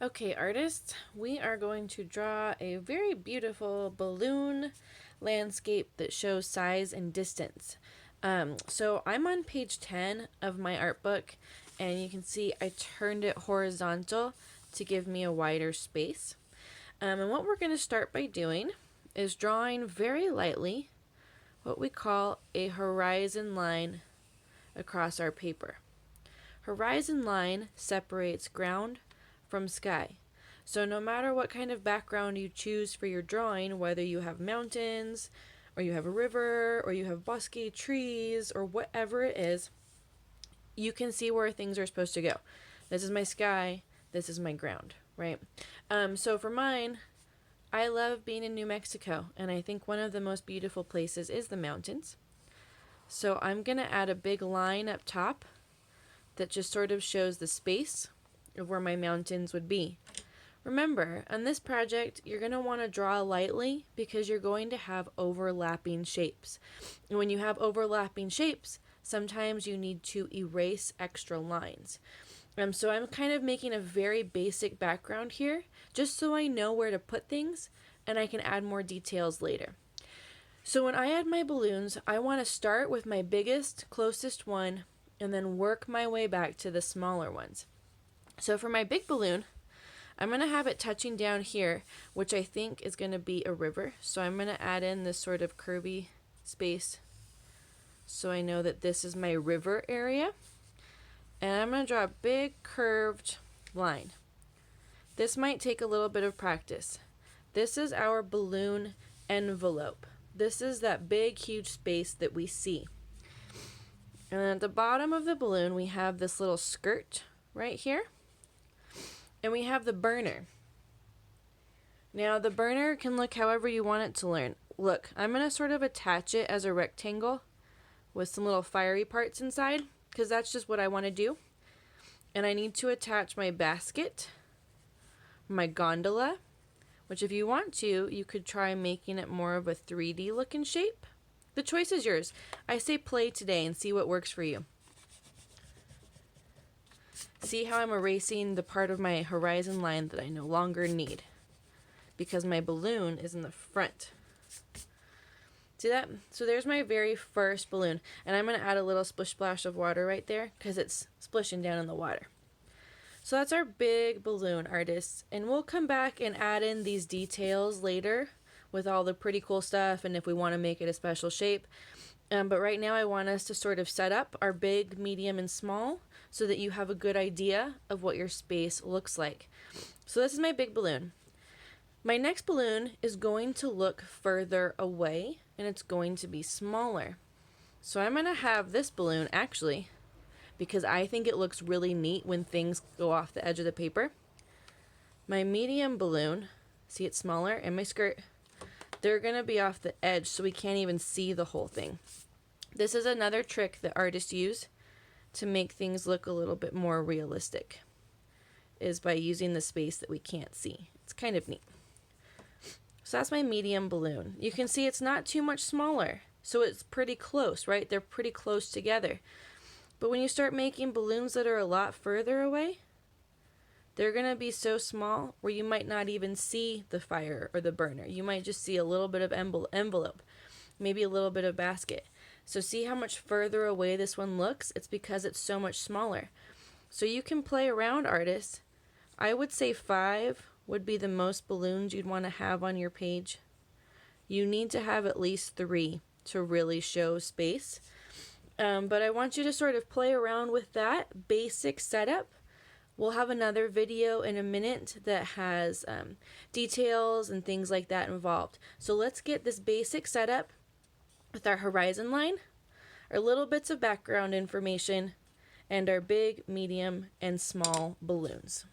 Okay, artists, we are going to draw a very beautiful balloon landscape that shows size and distance. So I'm on page 10 of my art book, and you can see I turned it horizontal to give me a wider space. And what we're going to start by doing is drawing very lightly what we call a horizon line across our paper. Horizon line separates ground from sky. So no matter what kind of background you choose for your drawing, whether you have mountains, or you have a river, or you have bosky trees, or whatever it is, you can see where things are supposed to go. This is my sky, this is my ground, right? So for mine, I love being in New Mexico, and I think one of the most beautiful places is the mountains. So I'm going to add a big line up top that just sort of shows the space of where my mountains would be. Remember, on this project, you're going to want to draw lightly because you're going to have overlapping shapes. And when you have overlapping shapes, sometimes you need to erase extra lines. So I'm kind of making a very basic background here, just so I know where to put things and I can add more details later. So when I add my balloons, I want to start with my biggest, closest one, and then work my way back to the smaller ones. So for my big balloon, I'm going to have it touching down here, which I think is going to be a river. So I'm going to add in this sort of curvy space so I know that this is my river area. And I'm going to draw a big curved line. This might take a little bit of practice. This is our balloon envelope. This is that big, huge space that we see. And at the bottom of the balloon, we have this little skirt right here. And we have the burner. Now, the burner can look however you want it to look. I'm going to sort of attach it as a rectangle with some little fiery parts inside, because that's just what I want to do. And I need to attach my basket, my gondola, which if you want to, you could try making it more of a 3D looking shape. The choice is yours. I say play today and see what works for you. See how I'm erasing the part of my horizon line that I no longer need because my balloon is in the front. See that? So there's my very first balloon, and I'm going to add a little splish splash of water right there because it's splishing down in the water. So that's our big balloon, artists, and we'll come back and add in these details later with all the pretty cool stuff and if we want to make it a special shape. But right now I want us to sort of set up our big, medium, and small so that you have a good idea of what your space looks like. So this is my big balloon. My next balloon is going to look further away and it's going to be smaller. So I'm going to have this balloon actually, because I think it looks really neat when things go off the edge of the paper. My medium balloon, see it's smaller, and my skirt, they're going to be off the edge so we can't even see the whole thing. This is another trick that artists use to make things look a little bit more realistic, is by using the space that we can't see. It's kind of neat. So that's my medium balloon. You can see it's not too much smaller, so it's pretty close, right? They're pretty close together. But when you start making balloons that are a lot further away, they're going to be so small where you might not even see the fire or the burner. You might just see a little bit of envelope, maybe a little bit of basket. So see how much further away this one looks? It's because it's so much smaller. So you can play around, artists. I would say 5 would be the most balloons you'd want to have on your page. You need to have at least 3 to really show space. But I want you to sort of play around with that basic setup. We'll have another video in a minute that has details and things like that involved. So let's get this basic setup with our horizon line, our little bits of background information, and our big, medium, and small balloons.